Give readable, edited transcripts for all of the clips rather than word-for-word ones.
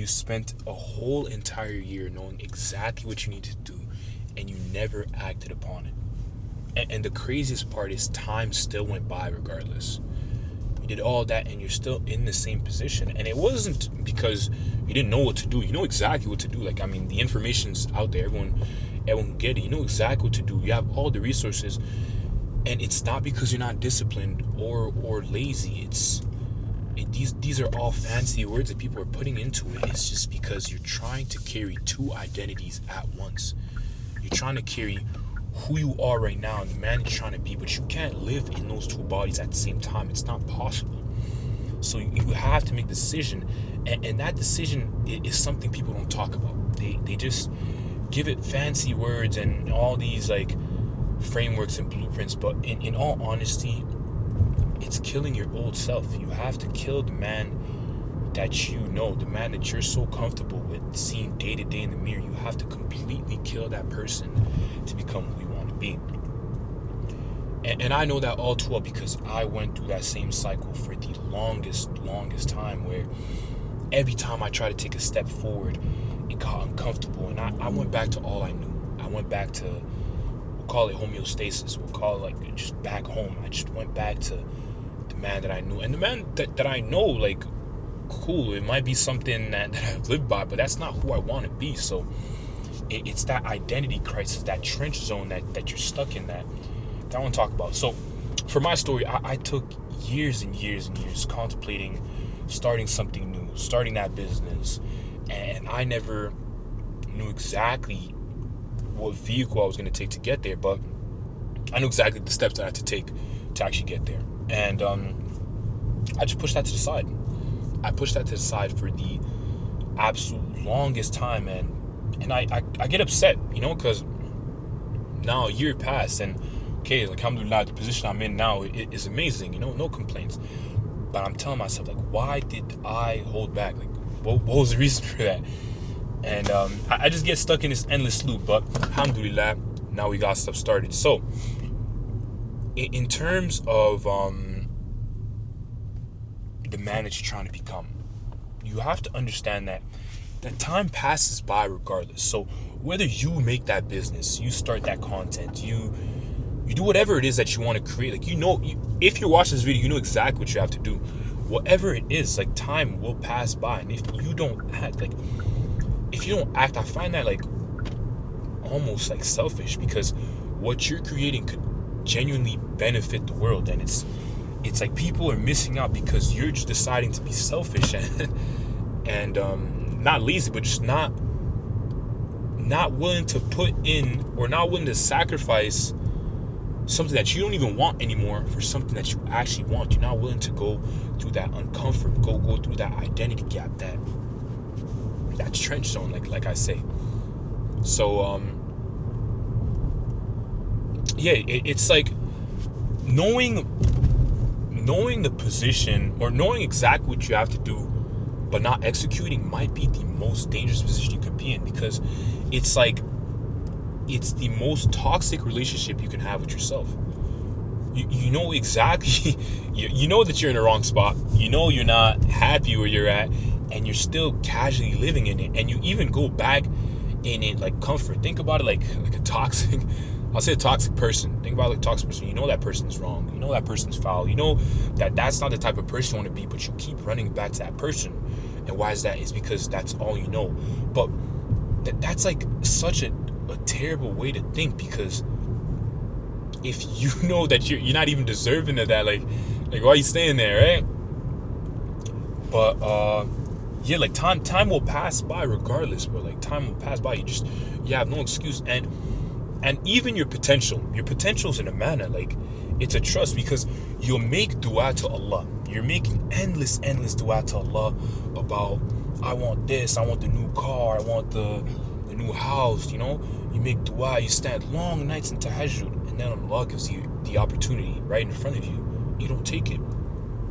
you spent a whole entire year knowing exactly what you need to do, and you never acted upon it. And the craziest part is time still went by regardless. You did all that and you're still in the same position. And it wasn't because you didn't know what to do. You know exactly what to do. Like, I mean, the information's out there. Everyone can get it. You know exactly what to do. You have all the resources. And it's not because you're not disciplined or lazy. These are all fancy words that people are putting into it. It's just because you're trying to carry two identities at once. You're trying to carry who you are right now and the man you're trying to be, but you can't live in those two bodies at the same time. It's not possible. So you have to make a decision, and that decision is something people don't talk about. They just give it fancy words and all these like frameworks and blueprints, but in all honesty, it's killing your old self. You have to kill the man that you know, the man that you're so comfortable with seeing day to day in the mirror. You have to completely kill that person to become who you want to be. And I know that all too well because I went through that same cycle for the longest time, where every time I tried to take a step forward, it got uncomfortable. And I went back to all I knew. I went back to, we'll call it homeostasis. We'll call it like just back home. I just went back to the man that I knew. And the man that I know, like, cool, it might be something that I've lived by, but that's not who I want to be. So it's that identity crisis, that trench zone that you're stuck in, that I want to talk about. So for my story, I took years and years and years contemplating starting something new, starting that business, and I never knew exactly what vehicle I was going to take to get there, but I knew exactly the steps that I had to take to actually get there. And I just pushed that to the side. I pushed that to the side for the absolute longest time, and I get upset, because now a year passed, and okay, like, alhamdulillah, the position I'm in now is amazing, no complaints. But I'm telling myself, like, why did I hold back? Like, what was the reason for that? And I just get stuck in this endless loop. But alhamdulillah, now we got stuff started. So in terms of the man that you're trying to become, you have to understand that time passes by regardless. So whether you make that business, you start that content, you do whatever it is that you want to create, like, if you're watching this video, you know exactly what you have to do. Whatever it is, like, time will pass by, and if you don't act, I find that, like, almost like selfish, because what you're creating could genuinely benefit the world, and it's like people are missing out because you're just deciding to be selfish and not lazy, but just not willing to put in, or not willing to sacrifice something that you don't even want anymore for something that you actually want. You're not willing to go through that uncomfort, go through that identity gap, that trench zone, like I say. So it's like knowing the position, or knowing exactly what you have to do but not executing, might be the most dangerous position you could be in, because it's like it's the most toxic relationship you can have with yourself. You know exactly, you know that you're in the wrong spot, you're not happy where you're at, and you're still casually living in it, and you even go back in it like comfort. Think about it like a toxic, I'll say a toxic person. Think about it like a toxic person. You know that person's wrong, you know that person's foul, you know that's not the type of person you want to be, but you keep running back to that person. And why is that? It's because that's all you know. But that's like such a terrible way to think, because if you know that you're not even deserving of that, like why are you staying there, right? But like time will pass by regardless, bro. Like, time will pass by. You have no excuse. And even your potential's in a manner, like, it's a trust, because you'll make dua to Allah. You're making endless dua to Allah about, I want this, I want the new car, I want the new house, You make dua, you stand long nights in tahajjud, and then Allah gives you the opportunity right in front of you. You don't take it.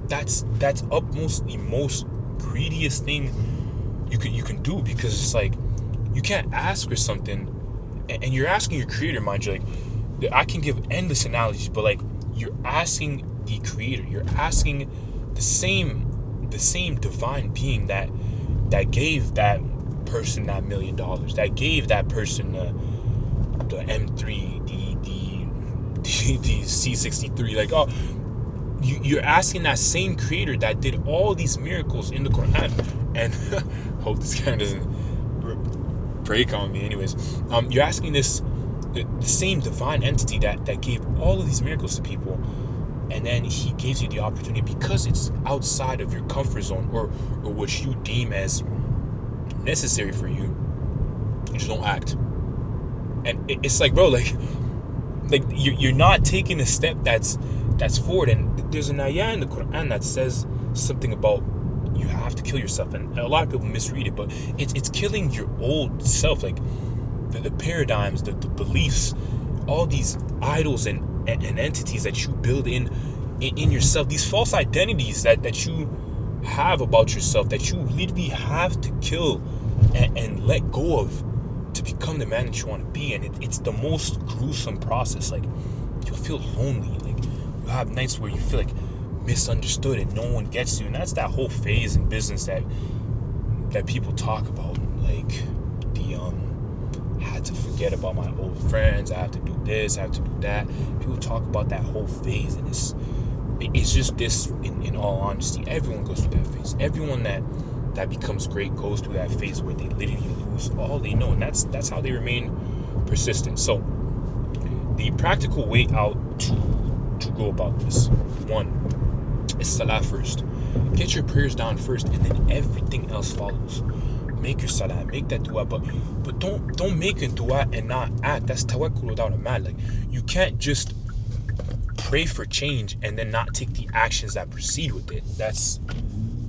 That's utmost the most greediest thing you can do, because it's like, you can't ask for something, and you're asking your creator, mind you. Like, I can give endless analogies, but like, you're asking the creator, you're asking the same divine being that that gave that person that $1 million, that gave that person the M3, the C63. Like, oh, you're asking that same creator that did all these miracles in the Quran, and hope this camera doesn't break on me. Anyways, you're asking the same divine entity that gave all of these miracles to people, and then he gives you the opportunity, because it's outside of your comfort zone, or what you deem as necessary for you, you just don't act. And it's like, bro, like you're not taking a step that's forward. And there's an ayah in the Quran that says something about you have to kill yourself, and a lot of people misread it, but it's killing your old self, like the paradigms, the beliefs, all these idols and entities that you build in yourself, these false identities that you have about yourself, that you literally have to kill and let go of to become the man that you want to be. And it's the most gruesome process. Like, you'll feel lonely, like you have nights where you feel like misunderstood and no one gets you. And that's that whole phase in business that people talk about, like the I had to forget about my old friends, I have to do this, I have to do that. People talk about that whole phase, and it's just this, in all honesty, everyone goes through that phase. Everyone that becomes great goes through that phase where they literally lose all they know, and that's how they remain persistent. So the practical way out to go about this, one, is salah first. Get your prayers down first, and then everything else follows. Make your salah, make that dua, but don't make a dua and not act. That's tawakkul without a man. Like, you can't just pray for change and then not take the actions that proceed with it. That's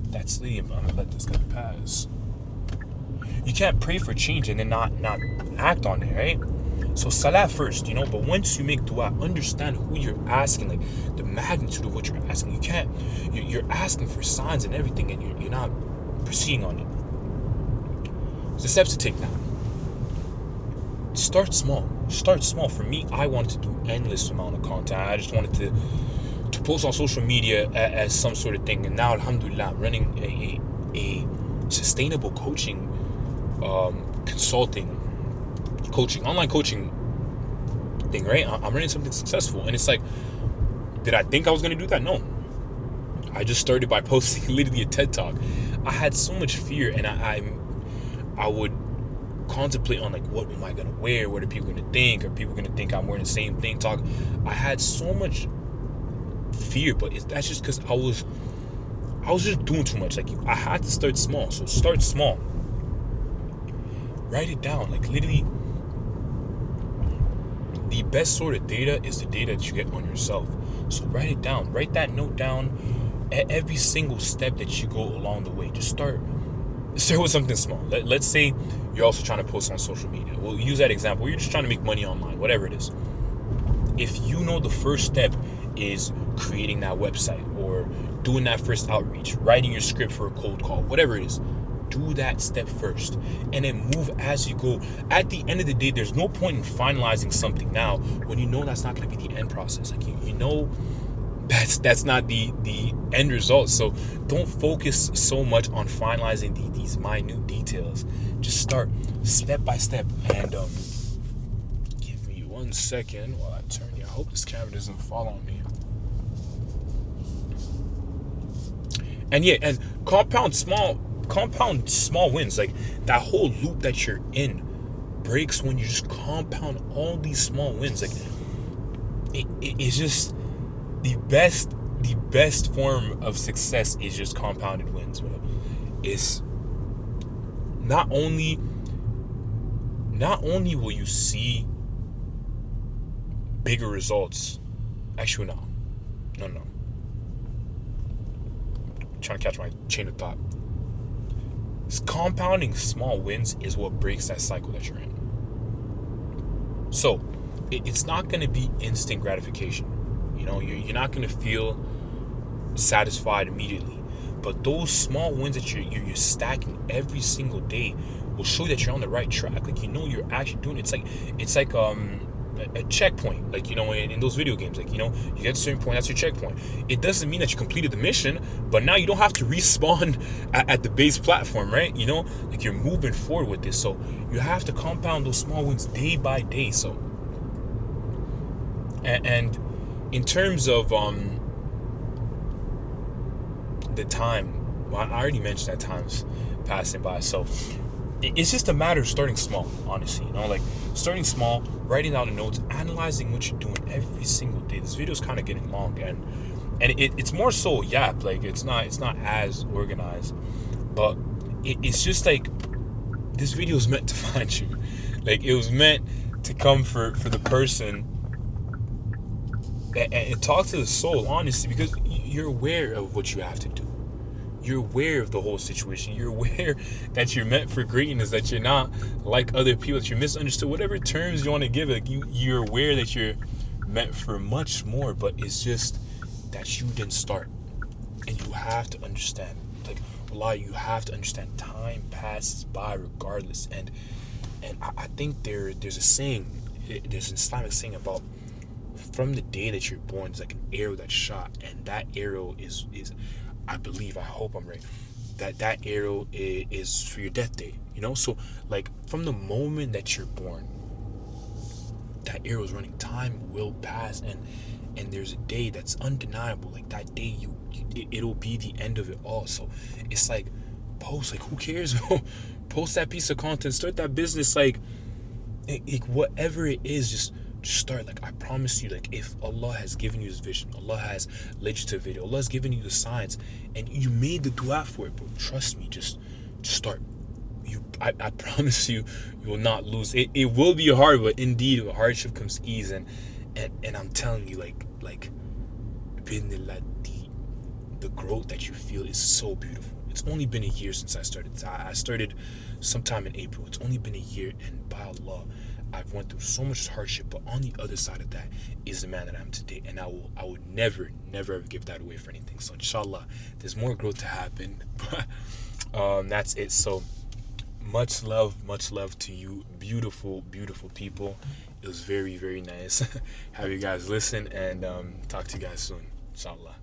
Liam. I'm gonna let this guy pass. You can't pray for change and then not act on it, right? So salah first, but once you make dua, understand who you're asking, like the magnitude of what you're asking. You're asking for signs and everything, and you're not proceeding on it. So the steps to take now. Start small. For me, I wanted to do endless amount of content. I just wanted to post on social media as some sort of thing. And now, alhamdulillah, I'm running a sustainable coaching, consulting, coaching, online coaching thing, right? I'm running something successful. And it's like, did I think I was going to do that? No. I just started by posting literally a TED Talk. I had so much fear, and I would contemplate on, like, what am I going to wear? What are people going to think? Are people going to think I'm wearing the same thing? I had so much fear, but that's just because I was just doing too much. Like, I had to start small. So start small. Write it down. Like, literally, the best sort of data is the data that you get on yourself. So write it down. Write that note down at every single step that you go along the way. Just start with something small. Let's say you're also trying to post on social media. We'll use that example. You're just trying to make money online, whatever it is. If you know the first step is creating that website, or doing that first outreach, writing your script for a cold call, whatever it is, do that step first, and then move as you go. At the end of the day, there's no point in finalizing something now when you know that's not going to be the end process. Like, you know that's not the end result. So don't focus so much on finalizing these minute details. Just start step by step. And give me 1 second while I turn you. I hope this camera doesn't fall on me. And yeah, and compound small wins. Like, that whole loop that you're in breaks when you just compound all these small wins. Like, it's just the best form of success is just compounded wins. It's not only will you see bigger results. Actually, no. I'm trying to catch my chain of thought. Compounding small wins is what breaks that cycle that you're in. So it's not going to be instant gratification. You're not going to feel satisfied immediately, but those small wins that you're stacking every single day will show that you're on the right track. Like, you're actually doing it. It's like a checkpoint, like, you know, in those video games, like, you know, you get to a certain point, that's your checkpoint. It doesn't mean that you completed the mission, but now you don't have to respawn at the base platform, right? You know, like, you're moving forward with this, so you have to compound those small wins day by day. So, and in terms of the time, well, I already mentioned that time's passing by, so it's just a matter of starting small, honestly, you know, like, starting small, writing down the notes, analyzing what you're doing every single day. This video is kind of getting long, and it's more so yap, like, it's not as organized, but it's just like, this video is meant to find you. Like, it was meant to come for the person and talk to the soul, honestly, because you're aware of what you have to do. You're aware of the whole situation. You're aware that you're meant for greatness, that you're not like other people, that you're misunderstood, whatever terms you want to give it. Like, you're aware that you're meant for much more, but it's just that you didn't start. And you have to understand, like, Allah, you have to understand, time passes by regardless. And I think there's a saying, there's an Islamic saying about, from the day that you're born, it's like an arrow that's shot, and that arrow is I believe, I hope I'm right, that arrow is for your death day, you know? So, like, from the moment that you're born, that arrow is running. Time will pass, and there's a day that's undeniable. Like, that day, it'll be the end of it all. So it's like, post, like, who cares? Post that piece of content, start that business, like, whatever it is, just start. Like, I promise you, like, if Allah has given you this vision, Allah has led you to a video, Allah has given you the signs, and you made the dua for it, bro, trust me, just start. I promise you, you will not lose. It will be hard, but indeed, with hardship comes ease, and I'm telling you, like the growth that you feel is so beautiful. It's only been a year since I started. I started sometime in April. It's only been a year, and by Allah, I've went through so much hardship, but on the other side of that is the man that I am today, and I would never ever give that away for anything. So inshallah, there's more growth to happen, but that's it. So much love to you, beautiful people. It was very, very nice. Have you guys listen, and talk to you guys soon, inshallah.